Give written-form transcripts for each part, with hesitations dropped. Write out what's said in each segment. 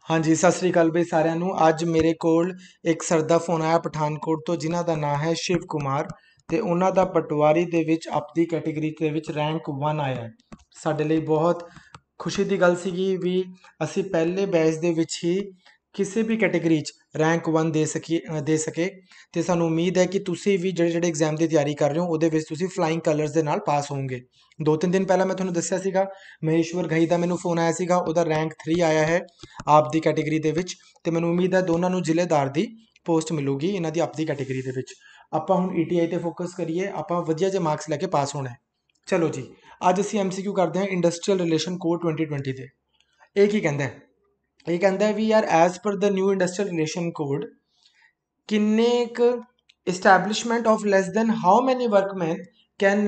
हाँ जी, सत श्री अकाल बई सारिਆਂ ਨੂੰ। ਅੱਜ ਮੇਰੇ ਕੋਲ ਇੱਕ ਸਰ ਦਾ ਫੋਨ ਆਇਆ ਪਠਾਨਕੋਟ ਤੋਂ, ਜਿਨ੍ਹਾਂ ਦਾ ਨਾਮ ਹੈ ਸ਼ਿਵ ਕੁਮਾਰ, ਤੇ ਉਹਨਾਂ ਦਾ ਪਟਵਾਰੀ ਦੇ ਵਿੱਚ ਆਪਦੀ ਕੈਟੇਗਰੀ ਦੇ ਵਿੱਚ ਰੈਂਕ 1 ਆਇਆ ਹੈ। ਸਾਡੇ ਲਈ ਬਹੁਤ ਖੁਸ਼ੀ ਦੀ ਗੱਲ ਸੀਗੀ ਵੀ ਅਸੀਂ ਪਹਿਲੇ ਬੈਚ ਦੇ ਵਿੱਚ ਹੀ ਕਿਸੇ ਵੀ ਕੈਟੇਗਰੀ 'ਚ ਰੈਂਕ 1 ਦੇ ਸਕੇ। ਤੇ ਸਾਨੂੰ ਉਮੀਦ ਹੈ ਕਿ ਤੁਸੀਂ ਵੀ ਜਿਹੜੇ ਐਗਜ਼ਾਮ ਦੀ ਤਿਆਰੀ ਕਰ ਰਹੇ ਹੋ ਉਹਦੇ ਵਿੱਚ ਤੁਸੀਂ ਫਲਾਈਂਗ ਕਲਰਸ ਦੇ ਨਾਲ ਪਾਸ ਹੋਵੋਗੇ। 2-3 ਦਿਨ ਪਹਿਲਾਂ ਮੈਂ ਤੁਹਾਨੂੰ ਦੱਸਿਆ ਸੀਗਾ ਮਹੇਸ਼ਵਰ ਘਈ ਦਾ ਮੈਨੂੰ ਫੋਨ ਆਇਆ ਸੀਗਾ, ਉਹਦਾ ਰੈਂਕ 3 ਆਇਆ ਹੈ ਆਪ ਦੀ ਕੈਟੇਗਰੀ ਦੇ ਵਿੱਚ। ਤੇ ਮੈਨੂੰ ਉਮੀਦ ਹੈ ਦੋਨਾਂ ਨੂੰ ਜ਼ਿਲ੍ਹੇਦਾਰ ਦੀ ਪੋਸਟ ਮਿਲੂਗੀ ਇਹਨਾਂ ਦੀ ਆਪਦੀ ਕੈਟੇਗਰੀ ਦੇ ਵਿੱਚ। ਆਪਾਂ ਹੁਣ ਈਟੀਆਈ ਤੇ ਫੋਕਸ ਕਰੀਏ, ਆਪਾਂ ਵਧੀਆ ਜਿਹੇ ਮਾਰਕਸ ਲੈ ਕੇ ਪਾਸ ਹੋਣਾ ਹੈ। ਚਲੋ ਜੀ, ਅੱਜ ਅਸੀਂ ਐਮਸੀਕਿਊ ਕਰਦੇ ਹਾਂ ਇੰਡਸਟਰੀਅਲ ਰਿਲੇਸ਼ਨ ਕੋਡ 2020 ਦੇ। ਇਹ ਕੀ ਕਹਿੰਦਾ ਹੈ? ਇਹ ਕਹਿੰਦਾ ਹੈ ਵੀ ਯਾਰ ਐਜ਼ ਪਰ ਦ ਨਿਊ ਇੰਡਸਟਰੀਅਲ ਰਿਲੇਸ਼ਨ ਕੋਡ ਕਿੰਨੇ ਇੱਕ establishment of less than how many workmen can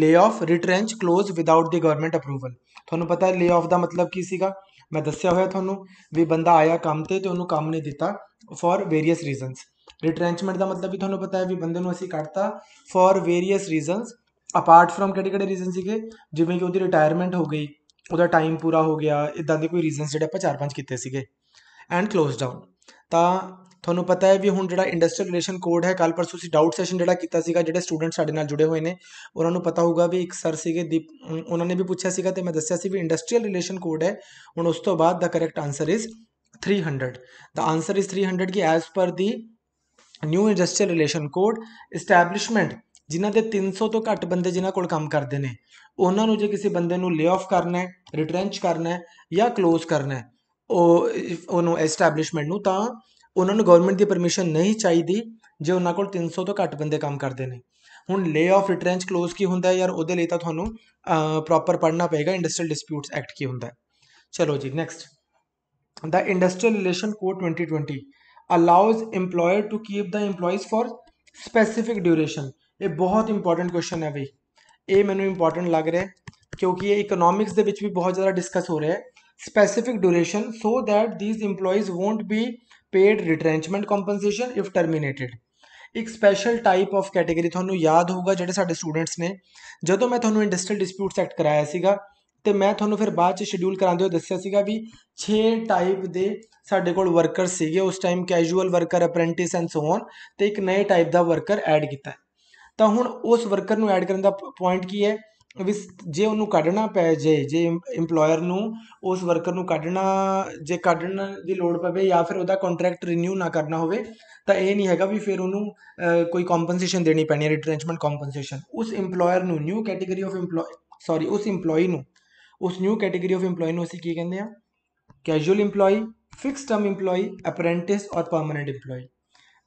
lay off, retrench, close without the government approval। ਤੁਹਾਨੂੰ ਪਤਾ ਹੈ ਲੇ ਆਫ ਦਾ ਮਤਲਬ ਕੀ ਸੀਗਾ, ਮੈਂ ਦੱਸਿਆ ਹੋਇਆ ਤੁਹਾਨੂੰ ਵੀ ਬੰਦਾ ਆਇਆ ਕੰਮ ਤੇ ਉਹਨੂੰ ਕੰਮ ਨਹੀਂ ਦਿੱਤਾ ਫॉर ਵੇਰੀਅਸ ਰੀਜ਼ਨਸ। ਰਿਟਰੈਂਚਮੈਂਟ ਦਾ ਮਤਲਬ ਵੀ ਤੁਹਾਨੂੰ ਪਤਾ ਹੈ ਵੀ ਬੰਦੇ ਨੂੰ ਅਸੀਂ ਕੱਢਤਾ for various reasons, apart from ਕਿਹੜੇ ਰੀਜ਼ਨ ਸੀਗੇ, ਜਿਵੇਂ ਕਿ ਉਹਦੀ ਰਿਟਾਇਰਮੈਂਟ ਹੋ ਗਈ, ਉਹਦਾ ਟਾਈਮ ਪੂਰਾ ਹੋ ਗਿਆ, ਇਦਾਂ ਦੇ ਕੋਈ ਰੀਜ਼ਨਸ ਜਿਹੜੇ ਆਪਾਂ 4-5 ਕੀਤੇ ਸੀਗੇ। And close down. ਤਾਂ ਤੁਹਾਨੂੰ ਪਤਾ ਹੈ ਵੀ ਹੁਣ ਜਿਹੜਾ ਇੰਡਸਟਰੀਅਲ ਰਿਲੇਸ਼ਨ ਕੋਡ ਹੈ, ਕੱਲ ਪਰਸੋਂ ਅਸੀਂ ਡਾਊਟ ਸੈਸ਼ਨ ਜਿਹੜਾ ਕੀਤਾ ਸੀਗਾ, ਜਿਹੜੇ ਸਟੂਡੈਂਟ ਸਾਡੇ ਨਾਲ ਜੁੜੇ ਹੋਏ ਨੇ ਉਹਨਾਂ ਨੂੰ ਪਤਾ ਹੋਊਗਾ ਵੀ ਇੱਕ ਸਰ ਸੀਗੇ ਦੀਪ, ਉਹਨਾਂ ਨੇ ਵੀ ਪੁੱਛਿਆ ਸੀਗਾ ਤੇ ਮੈਂ ਦੱਸਿਆ ਸੀ ਵੀ ਇੰਡਸਟਰੀਅਲ ਰਿਲੇਸ਼ਨ ਕੋਡ ਹੈ। ਹੁਣ ਉਸ ਤੋਂ ਬਾਅਦ ਦਾ correct answer is 300। The answer is 300 ਕਿ as per the new industrial relation code establishment ਜਿਨ੍ਹਾਂ ਦੇ 300 ਤੋਂ ਘੱਟ ਬੰਦੇ ਜਿਨ੍ਹਾਂ ਕੋਲ ਕੰਮ ਕਰਦੇ ਨੇ, ਉਹਨਾਂ ਨੂੰ ਜੇ ਕਿਸੇ ਬੰਦੇ ਨੂੰ ਲੇ ਆਫ ਕਰਨਾ ਹੈ, ਰਿਟਰੈਂਚ ਕਰਨਾ ਹੈ ਜਾਂ ਕਲੋਜ਼ ਕਰਨਾ ਹੈ ਉਹਨੂੰ ਐਸਟੈਬਲਿਸ਼ਮੈਂਟ ਨੂੰ, ਤਾਂ ਉਹਨਾਂ ਨੂੰ ਗਵਰਨਮੈਂਟ ਦੀ ਪਰਮਿਸ਼ਨ ਨਹੀਂ ਚਾਹੀਦੀ ਜੇ ਉਹਨਾਂ ਕੋਲ 300 ਤੋਂ ਘੱਟ ਬੰਦੇ ਕੰਮ ਕਰਦੇ ਨੇ। ਹੁਣ ਲੇ ਆਫ, ਰਿਟਰੈਂਚ, ਕਲੋਜ਼ ਕੀ ਹੁੰਦਾ ਯਾਰ, ਉਹਦੇ ਲਈ ਤਾਂ ਤੁਹਾਨੂੰ ਪ੍ਰੋਪਰ ਪੜ੍ਹਨਾ ਪਏਗਾ ਇੰਡਸਟਰੀਅਲ ਡਿਸਪਿਊਟਸ ਐਕਟ ਕੀ ਹੁੰਦਾ। ਚਲੋ ਜੀ next, the industrial relation code 2020 allows EMPLOYER to keep the EMPLOYEES for specific duration. ਇਹ ਬਹੁਤ ਇੰਪੋਰਟੈਂਟ ਕੁਐਸਚਨ ਹੈ ਬਈ, ਇਹ ਮੈਨੂੰ ਇੰਪੋਰਟੈਂਟ ਲੱਗ ਰਿਹਾ ਕਿਉਂਕਿ ਇਹ ਇਕਨੋਮਿਕਸ ਦੇ ਵਿੱਚ ਵੀ ਬਹੁਤ ਜ਼ਿਆਦਾ ਡਿਸਕਸ ਹੋ ਰਿਹਾ ਹੈ। specific duration so that these employees won't be paid retrenchment compensation if terminated। ਇੱਕ ਸਪੈਸ਼ਲ ਟਾਈਪ ਆਫ ਕੈਟੇਗਰੀ, ਤੁਹਾਨੂੰ ਯਾਦ ਹੋਊਗਾ ਜਿਹੜੇ ਸਾਡੇ ਸਟੂਡੈਂਟਸ ਨੇ, ਜਦੋਂ ਮੈਂ ਤੁਹਾਨੂੰ ਇੰਡਸਟਰੀਅਲ ਡਿਸਪਿਊਟਸ ਐਕਟ ਕਰਾਇਆ ਸੀਗਾ ਤੇ ਮੈਂ ਤੁਹਾਨੂੰ ਫਿਰ ਬਾਅਦ ਚ ਸ਼ਡਿਊਲ ਕਰਾਉਂਦੇ ਹੋਏ ਦੱਸਿਆ ਸੀਗਾ ਵੀ 6 ਟਾਈਪ ਦੇ ਸਾਡੇ ਕੋਲ ਵਰਕਰ ਸੀਗੇ ਉਸ time, casual worker, apprentice and so on, ਤੇ ਇੱਕ ਨਏ ਟਾਈਪ ਦਾ ਵਰਕਰ ਐਡ ਕੀਤਾ। ਤਾਂ ਹੁਣ ਉਸ ਵਰਕਰ ਨੂੰ ਐਡ ਕਰਨ ਦਾ ਪੁਆਇੰਟ ਕੀ ਹੈ ਵੀ ਜੇ ਉਹਨੂੰ ਕੱਢਣਾ ਪੈ ਜਾਏ, ਜੇ ਇੰਪਲੋਇਰ ਨੂੰ ਉਸ ਵਰਕਰ ਨੂੰ ਜੇ ਕੱਢਣ ਦੀ ਲੋੜ ਪਵੇ ਜਾਂ ਫਿਰ ਉਹਦਾ ਕੰਟਰੈਕਟ ਰੀਨਿਊ ਨਾ ਕਰਨਾ ਹੋਵੇ, ਤਾਂ ਇਹ ਨਹੀਂ ਹੈਗਾ ਵੀ ਫਿਰ ਉਹਨੂੰ ਕੋਈ ਕੰਪਨਸੇਸ਼ਨ ਦੇਣੀ ਪੈਣੀ ਹੈ, ਰਿਟਰੈਂਚਮੈਂਟ ਕੰਪਨਸੇਸ਼ਨ। ਉਸ ਇੰਪਲੋਇਰ ਨੂੰ ਨਿਊ ਕੈਟੇਗਰੀ ਆਫ ਉਸ ਇੰਪਲੋਈ ਨੂੰ, ਉਸ ਨਿਊ ਕੈਟੇਗਰੀ ਆਫ ਇੰਪਲੋਈ ਨੂੰ ਅਸੀਂ ਕੀ ਕਹਿੰਦੇ ਆ? Casual employee, fix term employee, apprentice ਔਰ ਪਰਮਾਨੈਂਟ ਇੰਪਲੋਈ।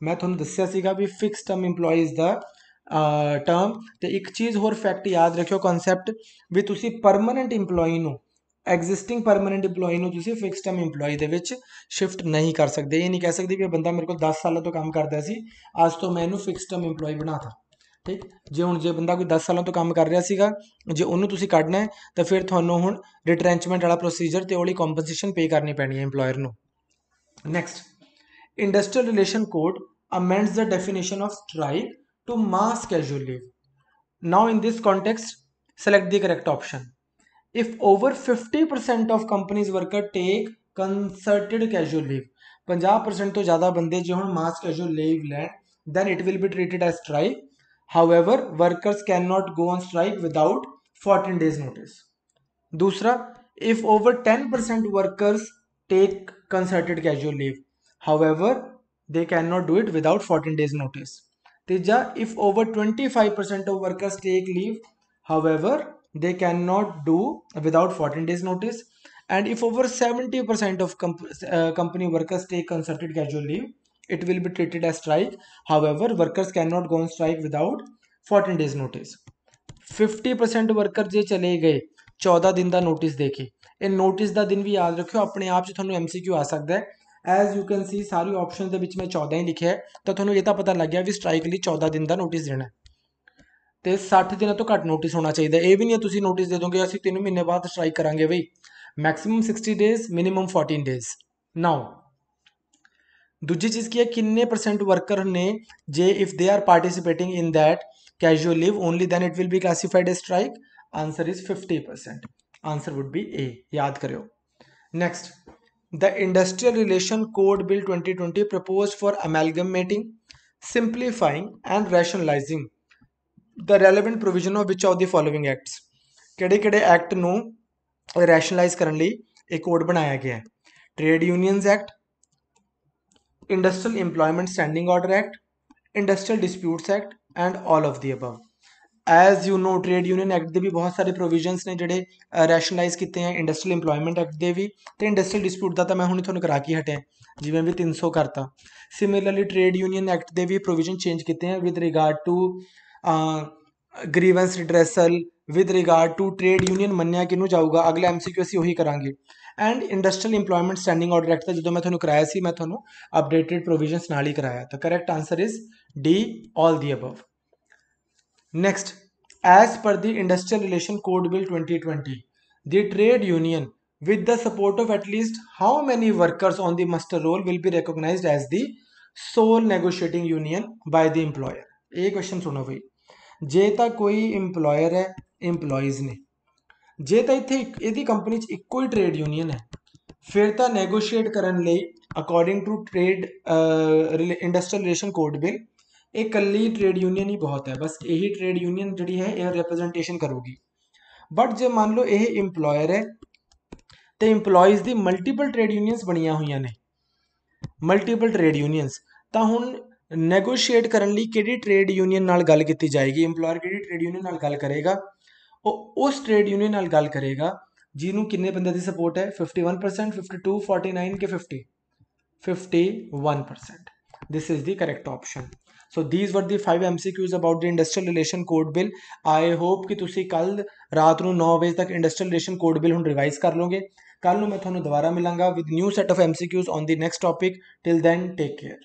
ਮੈਂ ਤੁਹਾਨੂੰ ਦੱਸਿਆ ਸੀਗਾ ਵੀ fix term employee is the term. ਤੇ ਇੱਕ ਚੀਜ਼ ਹੋਰ ਫੈਕਟ ਯਾਦ ਰੱਖਿਓ, ਕਨਸੈਪਟ, ਵੀ ਤੁਸੀਂ ਪਰਮਾਨੈਂਟ ਇੰਪਲੋਈ ਨੂੰ, ਐਗਜ਼ਿਸਟਿੰਗ ਪਰਮਾਨੈਂਟ ਇੰਪਲੋਈ ਨੂੰ ਤੁਸੀਂ ਫਿਕਸ ਟਰਮ ਇੰਪਲੋਈ ਦੇ ਵਿੱਚ ਸ਼ਿਫਟ ਨਹੀਂ ਕਰ ਸਕਦੇ। ਇਹ ਨਹੀਂ ਕਹਿ ਸਕਦੇ ਵੀ ਇਹ ਬੰਦਾ ਮੇਰੇ ਕੋਲ 10 ਸਾਲਾਂ ਤੋਂ ਕੰਮ ਕਰਦਾ ਸੀ, ਅੱਜ ਤੋਂ ਮੈਂ ਇਹਨੂੰ ਫਿਕਸ ਟਰਮ ਇੰਪਲੋਈ ਬਣਾਤਾ। ਠੀਕ, ਜੇ ਬੰਦਾ ਕੋਈ 10 ਸਾਲਾਂ ਤੋਂ ਕੰਮ ਕਰ ਰਿਹਾ ਸੀਗਾ, ਜੇ ਉਹਨੂੰ ਤੁਸੀਂ ਕੱਢਣਾ ਹੈ ਤਾਂ ਫਿਰ ਤੁਹਾਨੂੰ ਹੁਣ ਰਿਟਰੈਂਚਮੈਂਟ ਵਾਲਾ ਪ੍ਰੋਸੀਜਰ ਤੇ ਉਹਦੀ ਕੰਪਨਸੇਸ਼ਨ ਪੇ ਕਰਨੀ ਪੈਣੀ ਹੈ ਇੰਪਲੋਇਰ ਨੂੰ। Next, industrial relation code amends the definition of strike to mass casual leave। Now in this context, select the correct option। If over 50% of companies worker take concerted casual leave, 50% ਤੋਂ ਜ਼ਿਆਦਾ ਬੰਦੇ ਜੇ ਹੁਣ mass casual leave ਲੈਣ, then it will be treated as strike। However, workers cannot go on strike without 14 days notice। दूसरा, if over 10% workers take concerted casual leave, however they cannot do it without 14 days notice। ਤੀਜਾ, if over 25% of workers take leave, however they cannot do without 14 days notice। and if over 70% of company workers take concerted casual leave, it will be treated as strike। however workers cannot go on strike without 14 days notice। 50% worker ਜੇ ਚਲੇ ਗਏ 14 ਦਿਨ ਦਾ notice ਦੇ ਕੇ, ਇਹ notice ਦਾ ਦਿਨ ਵੀ ਯਾਦ ਰੱਖਿਓ, ਆਪਣੇ ਆਪ 'ਚ ਤੁਹਾਨੂੰ MCQ ਆ ਸਕਦਾ ਹੈ। As you can see sorry option ਦੇ ਵਿੱਚ ਮੈਂ 14 ਹੀ ਲਿਖਿਆ, ਤਾਂ ਤੁਹਾਨੂੰ ਇਹ ਤਾਂ ਪਤਾ ਲੱਗ ਗਿਆ ਵੀ ਸਟ੍ਰਾਈਕ ਲਈ 14 ਦਿਨ ਦਾ ਨੋਟਿਸ ਦੇਣਾ ਤੇ 60 ਦਿਨਾਂ ਤੋਂ ਘੱਟ ਨੋਟਿਸ ਹੋਣਾ ਚਾਹੀਦਾ। ਇਹ ਵੀ ਨਹੀਂ ਤੁਸੀਂ ਨੋਟਿਸ ਦੇ ਦੋਗੇ ਅਸੀਂ 3 ਮਹੀਨੇ ਬਾਅਦ ਸਟ੍ਰਾਈਕ ਕਰਾਂਗੇ ਬਈ, ਮੈਕਸਿਮਮ 60 ਡੇਜ਼, ਮਿਨੀਮਮ 14 ਡੇਜ਼। ਨਾਓ ਦੂਜੀ ਚੀਜ਼ ਕੀ ਹੈ, ਕਿੰਨੇ ਪਰਸੈਂਟ ਵਰਕਰ ਨੇ ਜੇ if they are ਪਾਰਟਿਸਿਪੇਟਿੰਗ in that casual leave only, then it will be classified as strike। answer is 50%। answer would be A, याद करो। next, The Industrial Relation Code Bill 2020 proposed for amalgamating, simplifying and rationalizing the relevant provision of which of the following acts? ਕਿਹੜੇ act ਨੂੰ rationalise ਕਰਨ ਲਈ ਇਹ code ਬਣਾਇਆ ਗਿਆ ਹੈ? Trade unions act, industrial employment standing order act, industrial disputes act and all of the above. As you know trade union act ਦੇ ਵੀ ਬਹੁਤ ਸਾਰੇ ਪ੍ਰੋਵੀਜ਼ਨਸ ਨੇ ਜਿਹੜੇ ਰੈਸ਼ਨਲਾਈਜ਼ ਕੀਤੇ ਆ, ਇੰਡਸਟਰੀਅਲ ਇੰਪਲੋਇਮੈਂਟ ਐਕਟ ਦੇ ਵੀ, ਤੇ ਇੰਡਸਟਰੀਅਲ ਡਿਸਪਿਊਟ ਦਾ ਤਾਂ ਮੈਂ ਹੁਣ ਤੁਹਾਨੂੰ ਕਰਾ ਕੇ ਹਟਿਆ, ਜਿਵੇਂ ਵੀ 300 ਕਰਤਾ। ਸਿਮਿਲਰਲੀ ਟ੍ਰੇਡ ਯੂਨੀਅਨ ਐਕਟ ਦੇ ਵੀ ਪ੍ਰੋਵੀਜ਼ਨ ਚੇਂਜ ਕੀਤੇ ਆ with regard to grievance redressal, with regard to trade union ਮੰਨਿਆ ਕਿਹਨੂੰ ਜਾਊਗਾ, ਅਗਲਾ MCQ ਅਸੀਂ ਉਹੀ ਕਰਾਂਗੇ। And industrial employment standing order act ਦਾ ਜਦੋਂ ਮੈਂ ਤੁਹਾਨੂੰ ਕਰਾਇਆ ਸੀ, ਮੈਂ ਤੁਹਾਨੂੰ ਅਪਡੇਟਡ ਪ੍ਰੋਵੀਜ਼ਨਸ ਨਾਲ ਹੀ ਕਰਾਇਆ। ਤਾਂ correct answer is D, all the above. Next, as per the Industrial Relation Code Bill 2020, the trade union with the support of at least how many workers on the muster roll will be recognized as the sole negotiating union by the employer? ਇਹ question ਸੁਣੋ ਬਈ, ਜੇ ਤਾਂ ਕੋਈ employer ਹੈ, employees ਨੇ, ਜੇ ਤਾਂ ਇੱਥੇ ਇਹਦੀ ਕੰਪਨੀ 'ਚ ਇੱਕੋ ਹੀ ਟ੍ਰੇਡ ਯੂਨੀਅਨ ਹੈ, ਫਿਰ ਤਾਂ ਨੈਗੋਸ਼ੀਏਟ ਕਰਨ ਲਈ according to trade industrial relation code bill ਇਹ ਇਕੱਲੀ ਟ੍ਰੇਡ ਯੂਨੀਅਨ ਹੀ ਬਹੁਤ ਹੈ, ਬਸ ਇਹੀ ਟ੍ਰੇਡ ਯੂਨੀਅਨ ਜਿਹੜੀ ਹੈ ਇਹ ਰਿਪਰੈਜ਼ੈਂਟੇਸ਼ਨ ਕਰੂਗੀ। ਬਟ ਜੇ ਮੰਨ ਲਓ ਇਹ ਇੰਪਲੋਇਰ ਹੈ ਤੇ ਇੰਪਲੋਈਜ਼ ਦੀ ਮਲਟੀਪਲ ਟ੍ਰੇਡ ਯੂਨੀਅਨਸ ਬਣੀਆਂ ਹੋਈਆਂ ਨੇ, ਮਲਟੀਪਲ ਟ੍ਰੇਡ ਯੂਨੀਅਨਸ, ਤਾਂ ਹੁਣ ਨੈਗੋਸ਼ੀਏਟ ਕਰਨ ਲਈ ਕਿਹੜੀ ਟ੍ਰੇਡ ਯੂਨੀਅਨ ਨਾਲ ਗੱਲ ਕੀਤੀ ਜਾਏਗੀ? ਇੰਪਲੋਇਰ ਕਿਹੜੀ ਟ੍ਰੇਡ ਯੂਨੀਅਨ ਨਾਲ ਗੱਲ ਕਰੇਗਾ? ਉਹ ਉਸ ਟ੍ਰੇਡ ਯੂਨੀਅਨ ਨਾਲ ਗੱਲ ਕਰੇਗਾ ਜਿਹਨੂੰ ਕਿੰਨੇ ਬੰਦੇ ਦੀ ਸਪੋਰਟ ਹੈ? 51%, 52, 49 ਕਿ 50? 51%. This is the correct option. So these were the 5 MCQs about the Industrial Relation Code Bill. I hope कि तुसी कल रात ਨੂੰ 9 ਵਜੇ ਤੱਕ Industrial Relation Code Bill ਹੁਣ ਰਿਵਾਈਜ਼ ਕਰ ਲੋਗੇ। ਕੱਲ ਨੂੰ ਮੈਂ ਤੁਹਾਨੂੰ ਦੁਬਾਰਾ ਮਿਲਾਂਗਾ with new set of MCQs on the next topic. Till then, take care.